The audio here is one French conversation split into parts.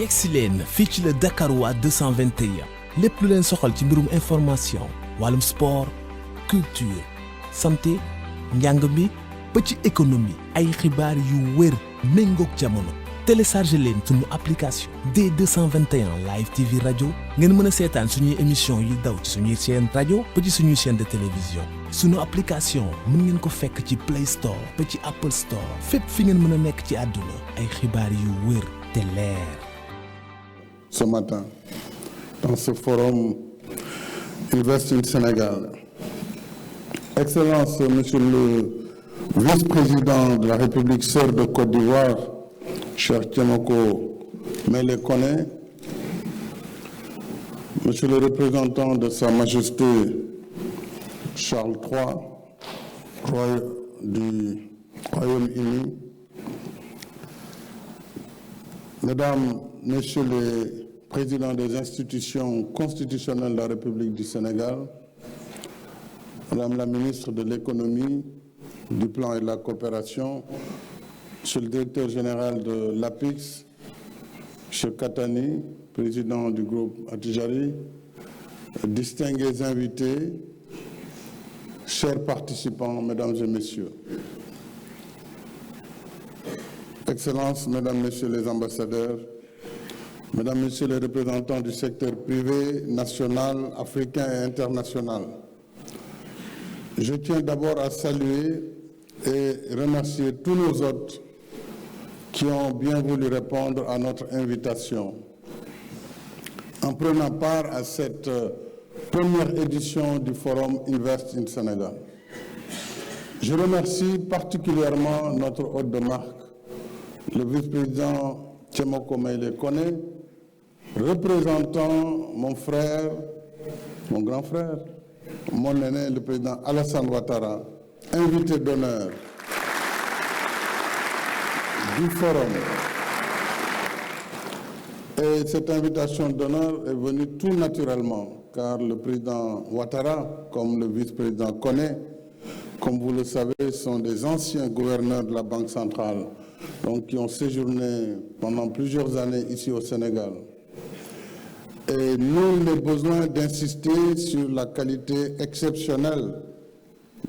yegsi leen fii ci le Dakarois 221 lépp lu leen soxal ci mbirum information wàllum sport culture santé njàng mi ba ci économie ay xibaar yu wér méngoog jamono téléchargé leen sunu application D221 live TV rajo ngeen mën a seetaan suñuy émission yi daw ci suñuy chaîne rajo ba ci suñuy chaîne de télévision sunu application mën ngeen ko fekk ci Play Store ba ci Apple Store fépp fi ngeen mën a nekk ci àdduna ay xibaar yu wér te leer. Ce matin, dans ce forum Invest in Sénégal, Excellence, Monsieur le vice-président de la République sœur de Côte d'Ivoire, cher Tchémoko Mele Koné, Monsieur le représentant de Sa Majesté Charles III, roi du Royaume-Uni, Mesdames, Messieurs les présidents des institutions constitutionnelles de la République du Sénégal, Madame la ministre de l'Économie, du Plan et de la Coopération, Monsieur le directeur général de l'APIX, Monsieur Katani, président du groupe Attijari, distingués invités, chers participants, Mesdames et Messieurs, Excellences, Mesdames, Messieurs les ambassadeurs, Mesdames, Messieurs les représentants du secteur privé, national, africain et international, je tiens d'abord à saluer et remercier tous nos hôtes qui ont bien voulu répondre à notre invitation en prenant part à cette première édition du Forum Invest in Sénégal. Je remercie particulièrement notre hôte de marque, le vice-président Tchémoko Mele Koné, représentant mon frère, mon grand frère, mon aîné, le président Alassane Ouattara, invité d'honneur du forum. Et cette invitation d'honneur est venue tout naturellement, car le président Ouattara, comme le vice-président Koné, comme vous le savez, sont des anciens gouverneurs de la Banque centrale, donc qui ont séjourné pendant plusieurs années ici au Sénégal. Et nul n'est besoin d'insister sur la qualité exceptionnelle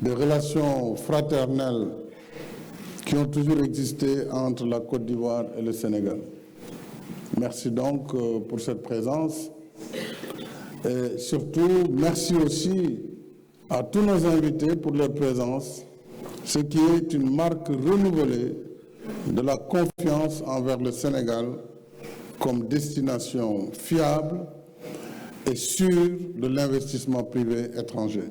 des relations fraternelles qui ont toujours existé entre la Côte d'Ivoire et le Sénégal. Merci donc pour cette présence. Et surtout, merci aussi à tous nos invités pour leur présence, ce qui est une marque renouvelée de la confiance envers le Sénégal comme destination fiable et sûre de l'investissement privé étranger.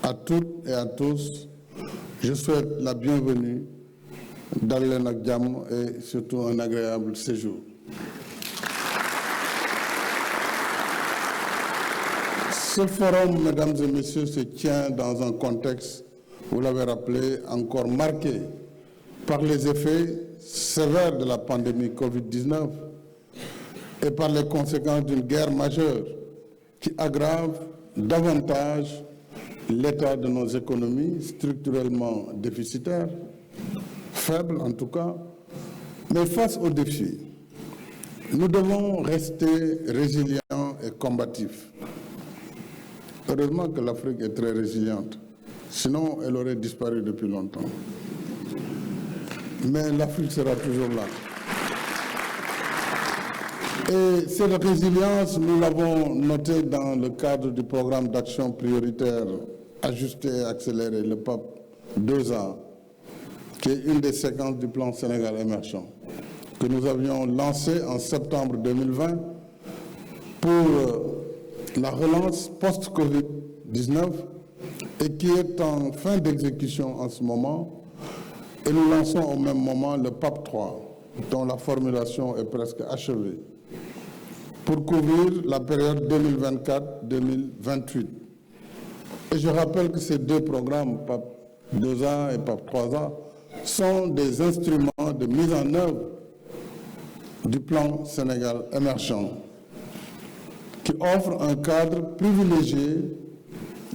À toutes et à tous, je souhaite la bienvenue, dal leen ak jàmm et surtout un agréable séjour. Ce forum, mesdames et messieurs, se tient dans un contexte, vous l'avez rappelé, encore marqué par les effets sévères de la pandémie Covid-19 et par les conséquences d'une guerre majeure qui aggrave davantage l'état de nos économies structurellement déficitaires, faibles en tout cas, mais face aux défis, nous devons rester résilients et combatifs. Heureusement que l'Afrique est très résiliente, sinon elle aurait disparu depuis longtemps. Mais l'Afrique sera toujours là. Et cette résilience, nous l'avons notée dans le cadre du programme d'action prioritaire ajusté et accéléré, le PAP 2A, qui est une des séquences du plan Sénégal émergent, que nous avions lancé en septembre 2020 pour la relance post-Covid-19 et qui est en fin d'exécution en ce moment. Et nous lançons au même moment le PAP 3, dont la formulation est presque achevée, pour couvrir la période 2024-2028. Et je rappelle que ces deux programmes, PAP 2A et PAP 3A, sont des instruments de mise en œuvre du plan Sénégal émergent, qui offre un cadre privilégié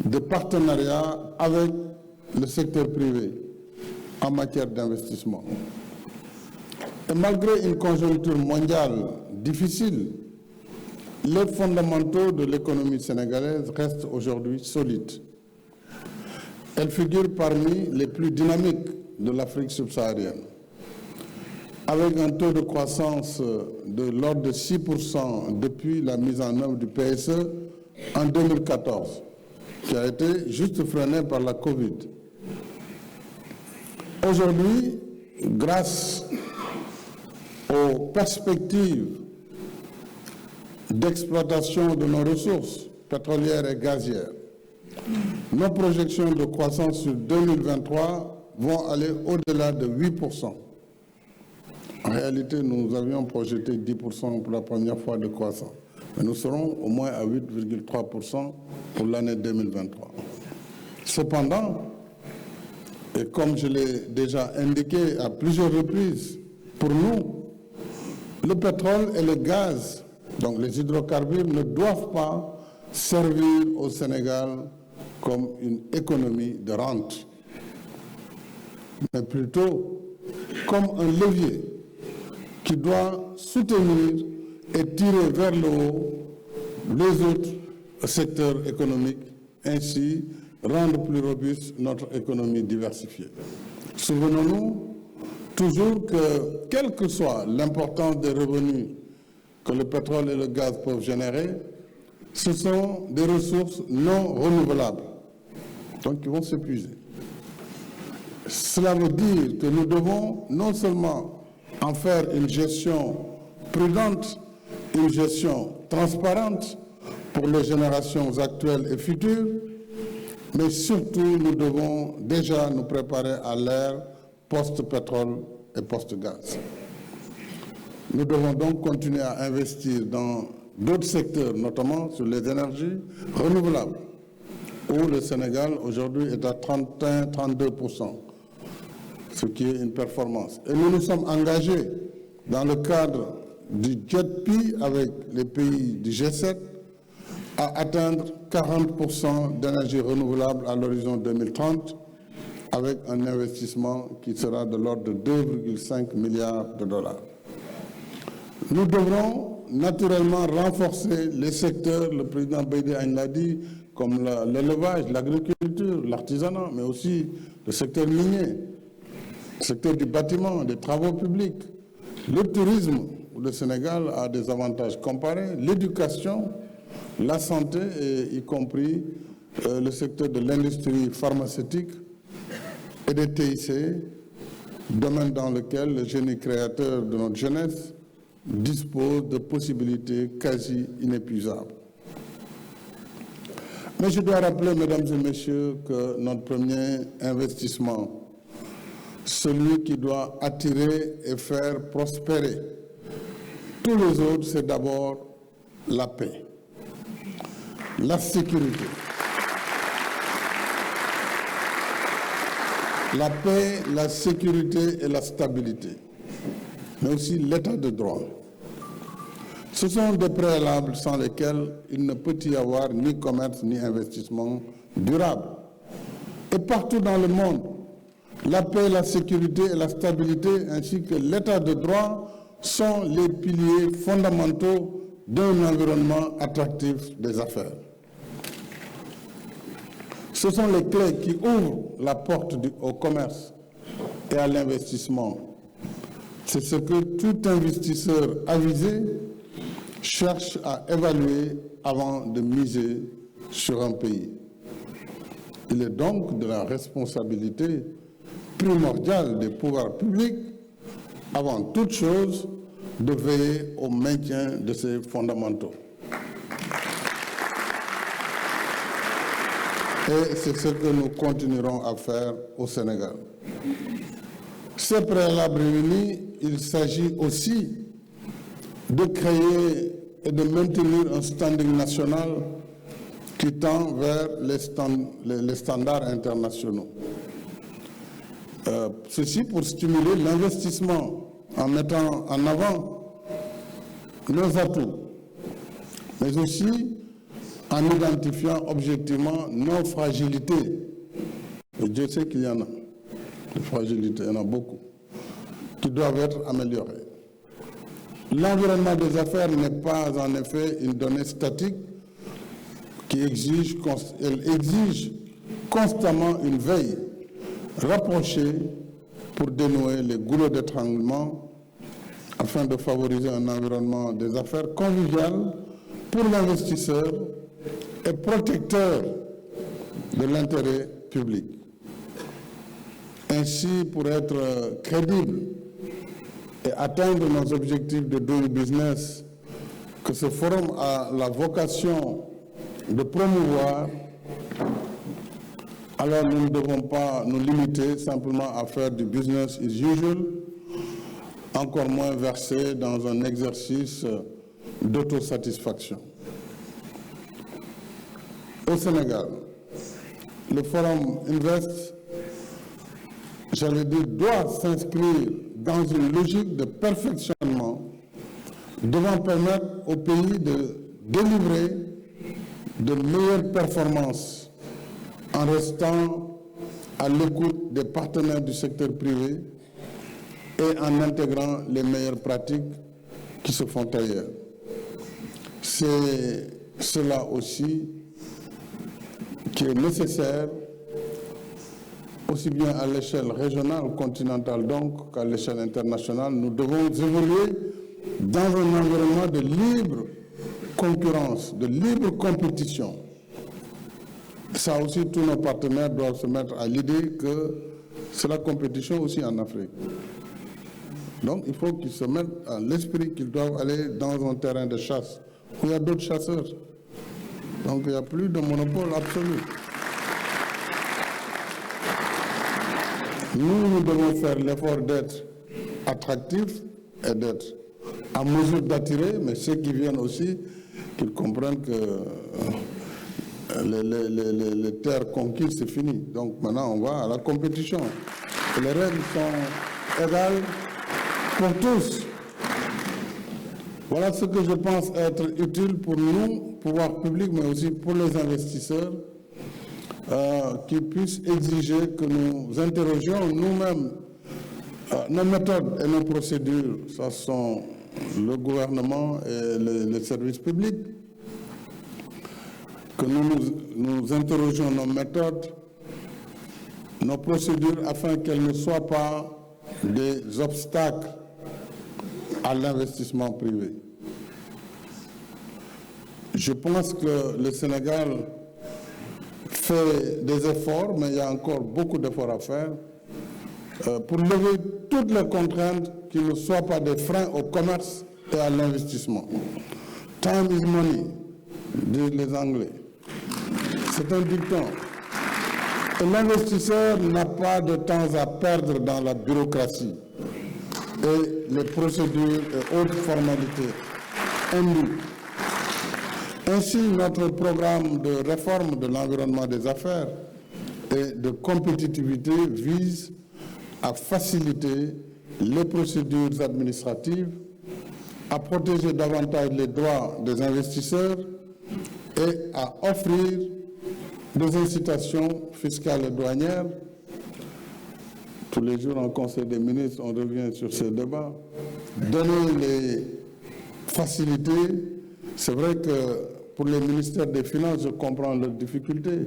de partenariat avec le secteur privé en matière d'investissement. Et malgré une conjoncture mondiale difficile, les fondamentaux de l'économie sénégalaise restent aujourd'hui solides. Elle figure parmi les plus dynamiques de l'Afrique subsaharienne, avec un taux de croissance de l'ordre de 6% depuis la mise en œuvre du PSE en 2014, qui a été juste freiné par la Covid. Aujourd'hui, grâce aux perspectives d'exploitation de nos ressources pétrolières et gazières, nos projections de croissance sur 2023 vont aller au-delà de 8%. En réalité, nous avions projeté 10% pour la première fois de croissance, mais nous serons au moins à 8,3% pour l'année 2023. Cependant, et comme je l'ai déjà indiqué à plusieurs reprises, pour nous, le pétrole et le gaz, donc les hydrocarbures, ne doivent pas servir au Sénégal comme une économie de rente, mais plutôt comme un levier qui doit soutenir et tirer vers le haut les autres secteurs économiques, ainsi rendre plus robuste notre économie diversifiée. Souvenons-nous toujours que, quelle que soit l'importance des revenus que le pétrole et le gaz peuvent générer, ce sont des ressources non renouvelables, donc qui vont s'épuiser. Cela veut dire que nous devons non seulement en faire une gestion prudente, une gestion transparente pour les générations actuelles et futures, mais surtout nous devons déjà nous préparer à l'ère post-pétrole et post-gaz. Nous devons donc continuer à investir dans d'autres secteurs, notamment sur les énergies renouvelables, où le Sénégal aujourd'hui est à 31-32%, ce qui est une performance. Et nous nous sommes engagés dans le cadre du JETP avec les pays du G7 à atteindre 40% d'énergie renouvelable à l'horizon 2030, avec un investissement qui sera de l'ordre de 2,5 milliards de dollars. Nous devrons naturellement renforcer les secteurs, le président Bédé Agne l'a dit, comme l'élevage, l'agriculture, l'artisanat, mais aussi le secteur minier, le secteur du bâtiment, des travaux publics, le tourisme, où le Sénégal a des avantages comparés, l'éducation, la santé, et y compris le secteur de l'industrie pharmaceutique et des TIC, domaine dans lequel le génie créateur de notre jeunesse dispose de possibilités quasi inépuisables. Mais je dois rappeler, mesdames et messieurs, que notre premier investissement, celui qui doit attirer et faire prospérer tous les autres, c'est d'abord la paix, la sécurité. La paix, la sécurité et la stabilité, mais aussi l'état de droit. Ce sont des préalables sans lesquels il ne peut y avoir ni commerce ni investissement durable. Et partout dans le monde, la paix, la sécurité et la stabilité ainsi que l'état de droit sont les piliers fondamentaux d'un environnement attractif des affaires. Ce sont les clés qui ouvrent la porte au commerce et à l'investissement. C'est ce que tout investisseur avisé cherche à évaluer avant de miser sur un pays. Il est donc de la responsabilité primordiale des pouvoirs publics, avant toute chose, de veiller au maintien de ces fondamentaux. Et c'est ce que nous continuerons à faire au Sénégal. Ces préalables réunis, il s'agit aussi de créer et de maintenir un standing national qui tend vers les standards internationaux. Ceci pour stimuler l'investissement en mettant en avant nos atouts, mais aussi en identifiant objectivement nos fragilités. Et Dieu sait qu'il y en a, des fragilités, il y en a beaucoup, qui doivent être améliorées. L'environnement des affaires n'est pas en effet une donnée statique qui exige constamment une veille rapprochée pour dénouer les goulots d'étranglement afin de favoriser un environnement des affaires convivial pour l'investisseur et protecteur de l'intérêt public. Ainsi, pour être crédible et atteindre nos objectifs de doing business que ce forum a la vocation de promouvoir, alors nous ne devons pas nous limiter simplement à faire du business as usual, encore moins verser dans un exercice d'autosatisfaction. Au Sénégal, le Forum Invest, j'allais dire, doit s'inscrire dans une logique de perfectionnement devant permettre au pays de délivrer de meilleures performances en restant à l'écoute des partenaires du secteur privé et en intégrant les meilleures pratiques qui se font ailleurs. C'est cela aussi qui est nécessaire, aussi bien à l'échelle régionale, continentale donc, qu'à l'échelle internationale. Nous devons évoluer dans un environnement de libre concurrence, de libre compétition. Ça aussi, tous nos partenaires doivent se mettre à l'idée que c'est la compétition aussi en Afrique. Donc, il faut qu'ils se mettent à l'esprit qu'ils doivent aller dans un terrain de chasse où il y a d'autres chasseurs. Donc, il n'y a plus de monopole absolu. Nous devons faire l'effort d'être attractifs et d'être en mesure d'attirer, mais ceux qui viennent aussi, qu'ils comprennent que les terres conquises, c'est fini. Donc maintenant, on va à la compétition. Et les règles sont égales pour tous. Voilà ce que je pense être utile pour nous, pouvoir public, mais aussi pour les investisseurs, qui puissent exiger que nous interrogions nous-mêmes nos méthodes et nos procédures. Ça sont le gouvernement et les services publics. Que nous interrogions nos méthodes, nos procédures, afin qu'elles ne soient pas des obstacles à l'investissement privé. Je pense que le Sénégal fait des efforts, mais il y a encore beaucoup d'efforts à faire pour lever toutes les contraintes qui ne soient pas des freins au commerce et à l'investissement. Time is money, disent les Anglais. C'est un dicton. Et l'investisseur n'a pas de temps à perdre dans la bureaucratie et les procédures et autres formalités indues. Ainsi, notre programme de réforme de l'environnement des affaires et de compétitivité vise à faciliter les procédures administratives, à protéger davantage les droits des investisseurs et à offrir des incitations fiscales et douanières. Tous les jours en Conseil des ministres, on revient sur ces débats. Donner les facilités. C'est vrai que pour les ministères des Finances, je comprends leurs difficultés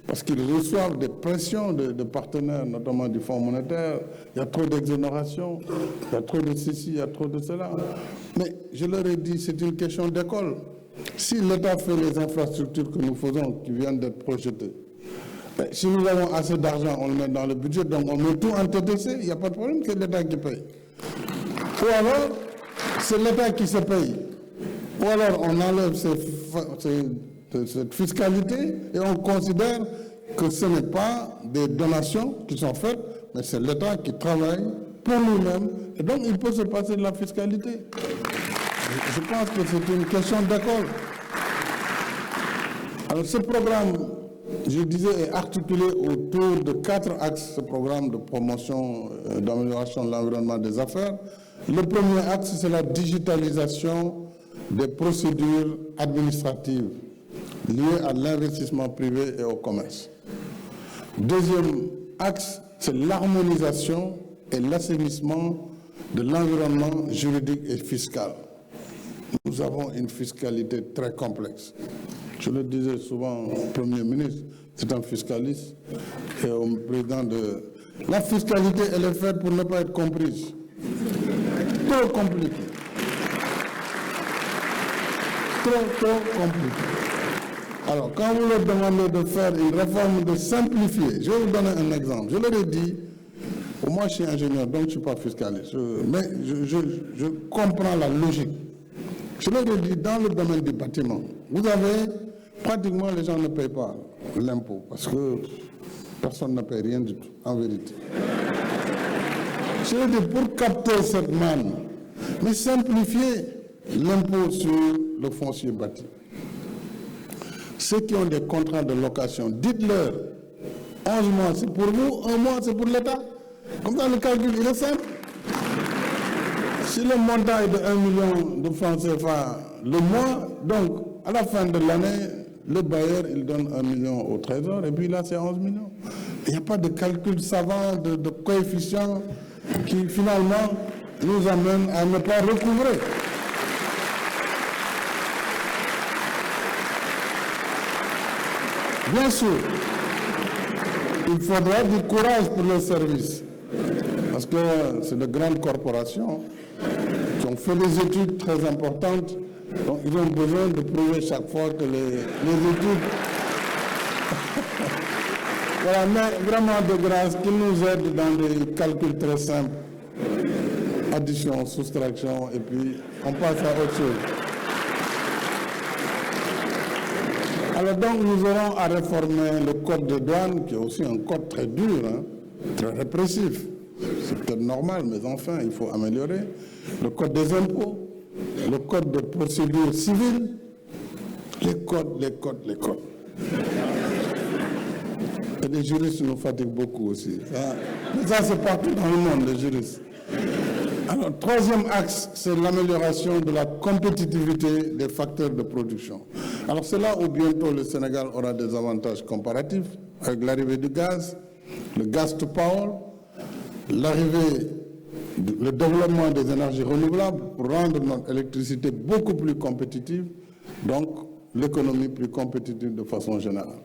parce qu'ils reçoivent des pressions de partenaires, notamment du Fonds monétaire. Il y a trop d'exonérations, il y a trop de ceci, il y a trop de cela. Mais je leur ai dit, c'est une question d'école. Si l'État fait les infrastructures que nous faisons, qui viennent d'être projetées, si nous avons assez d'argent, on le met dans le budget, donc on met tout en TTC, il n'y a pas de problème, c'est l'État qui paye. Ou alors, c'est l'État qui se paye. Ou alors, on enlève cette fiscalité et on considère que ce n'est pas des donations qui sont faites, mais c'est l'État qui travaille pour nous-mêmes. Et donc, il peut se passer de la fiscalité. Je pense que c'est une question d'école. Alors, ce programme, je disais, est articulé autour de 4 axes, ce programme de promotion et d'amélioration de l'environnement des affaires. Le premier axe, c'est la digitalisation des procédures administratives liées à l'investissement privé et au commerce. Deuxième axe, c'est l'harmonisation et l'assainissement de l'environnement juridique et fiscal. nous avons une fiscalité très complexe. Je le disais souvent au Premier ministre, c'est un fiscaliste, et au président de... La fiscalité, elle est faite pour ne pas être comprise. Trop compliqué. Trop compliqué. Alors, quand vous leur demandez de faire une réforme, de simplifier, je vais vous donner un exemple. Je leur ai dit, moi je suis ingénieur, donc je ne suis pas fiscaliste, mais je comprends la logique. Je leur ai dit, dans le domaine du bâtiment, vous avez, pratiquement les gens ne payent pas l'impôt, parce que personne ne paye rien du tout, en vérité. Je leur ai dit, pour capter cette manne, mais simplifier l'impôt sur le foncier bâti. Ceux qui ont des contrats de location, dites-leur, 11 mois c'est pour vous, 1 mois c'est pour l'État. Comme ça, le calcul, il est simple. Si le montant est de 1 million de francs CFA le mois, donc à la fin de l'année, le bailleur, il donne 1 million au trésor, et puis là, c'est 11 millions. Il n'y a pas de calcul savant, de coefficient qui finalement nous amène à ne pas recouvrer. Bien sûr, il faudra du courage pour le service, parce que c'est de grandes corporations qui ont fait des études très importantes, donc ils ont besoin de prouver chaque fois que les études... Voilà, mais vraiment de grâce, qu'ils nous aident dans des calculs très simples, addition, soustraction, et puis on passe à autre chose. Alors donc nous aurons à réformer le code de douane, qui est aussi un code très dur, très répressif. C'est peut-être normal, mais enfin, il faut améliorer. Le code des impôts, le code de procédure civile, les codes. Et les juristes nous fatiguent beaucoup aussi. Mais ça, c'est partout dans le monde, les juristes. Alors, troisième axe, c'est l'amélioration de la compétitivité des facteurs de production. Alors, c'est là où bientôt le Sénégal aura des avantages comparatifs, avec l'arrivée du gaz, le gas to power, le développement des énergies renouvelables pour rendre notre électricité beaucoup plus compétitive, donc l'économie plus compétitive de façon générale.